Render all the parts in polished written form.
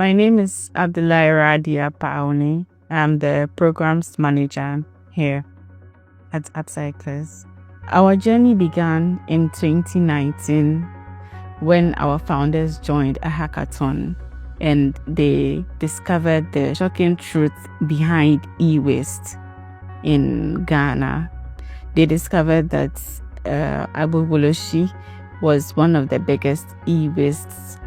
My name is Abdullahi Radia Paoni. I'm the programs manager here at AppCyclers. Our journey began in 2019 when our founders joined a hackathon and they discovered the shocking truth behind e-waste in Ghana. They discovered that Agbogbloshie was one of the biggest e-waste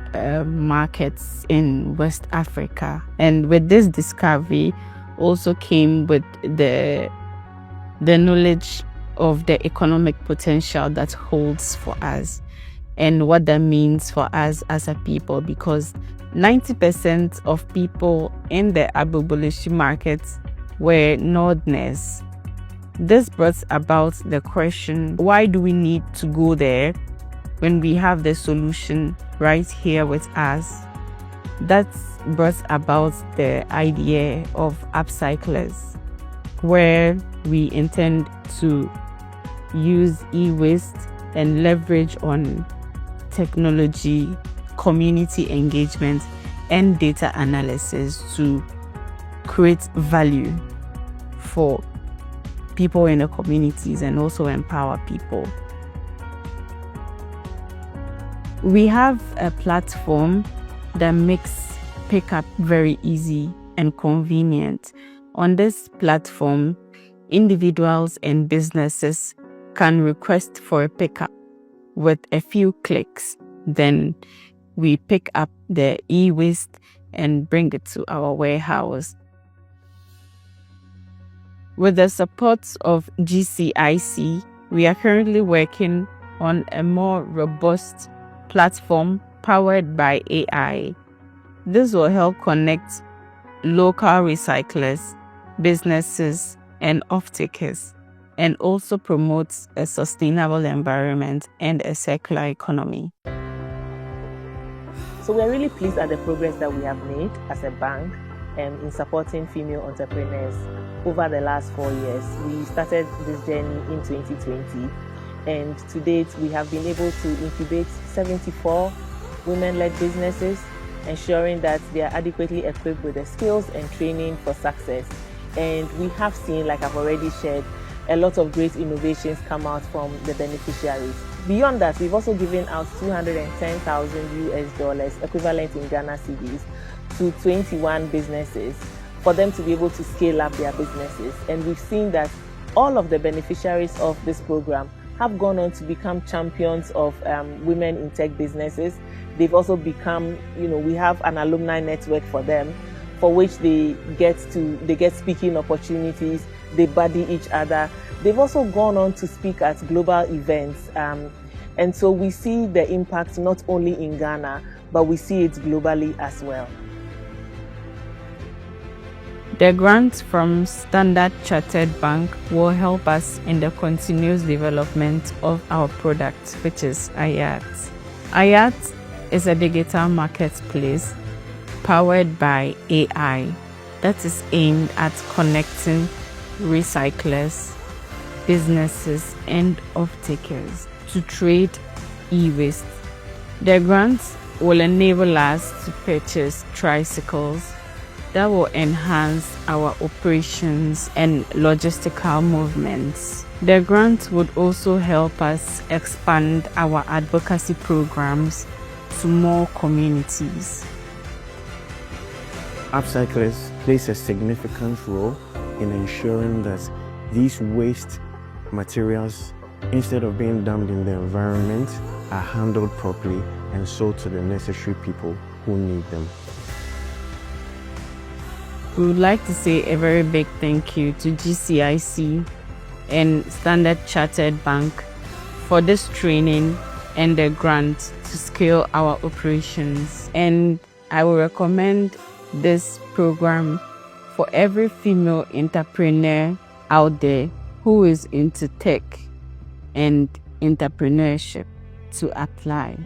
markets in West Africa. And with this discovery also came with the knowledge of the economic potential that holds for us and what that means for us as a people, because 90% of people in the Agbogbloshie market were Northerners. This brought about the question, why do we need to go there when we have the solution right here with us? That brought about the idea of AppCyclers, where we intend to use e-waste and leverage on technology, community engagement, and data analysis to create value for people in the communities and also empower people. We have a platform that makes pickup very easy and convenient. On this platform, individuals and businesses can request for a pickup with a few clicks. Then we pick up the e-waste and bring it to our warehouse. With the support of GCIC, we are currently working on a more robust platform powered by AI. This will help connect local recyclers, businesses, and off-takers, and also promotes a sustainable environment and a circular economy. So we are really pleased at the progress that we have made as a bank in supporting female entrepreneurs over the last 4 years. We started this journey in 2020, and to date we have been able to incubate 74 women-led businesses, ensuring that they are adequately equipped with the skills and training for success. And we have seen, like I've already shared, a lot of great innovations come out from the beneficiaries. Beyond that, we've also given out $210,000 equivalent in Ghana cedis to 21 businesses for them to be able to scale up their businesses. And we've seen that all of the beneficiaries of this program have gone on to become champions of women in tech businesses. They've also become, we have an alumni network for them, for which they get speaking opportunities, they buddy each other. They've also gone on to speak at global events. And so we see the impact not only in Ghana, but we see it globally as well. The grant from Standard Chartered Bank will help us in the continuous development of our product, which is Ayat. Ayat is a digital marketplace powered by AI that is aimed at connecting recyclers, businesses, and off-takers to trade e-waste. The grants will enable us to purchase tricycles that will enhance our operations and logistical movements. The grant would also help us expand our advocacy programs to more communities. AppCyclers plays a significant role in ensuring that these waste materials, instead of being dumped in the environment, are handled properly and sold to the necessary people who need them. We would like to say a very big thank you to GCIC and Standard Chartered Bank for this training and the grant to scale our operations. And I will recommend this program for every female entrepreneur out there who is into tech and entrepreneurship to apply.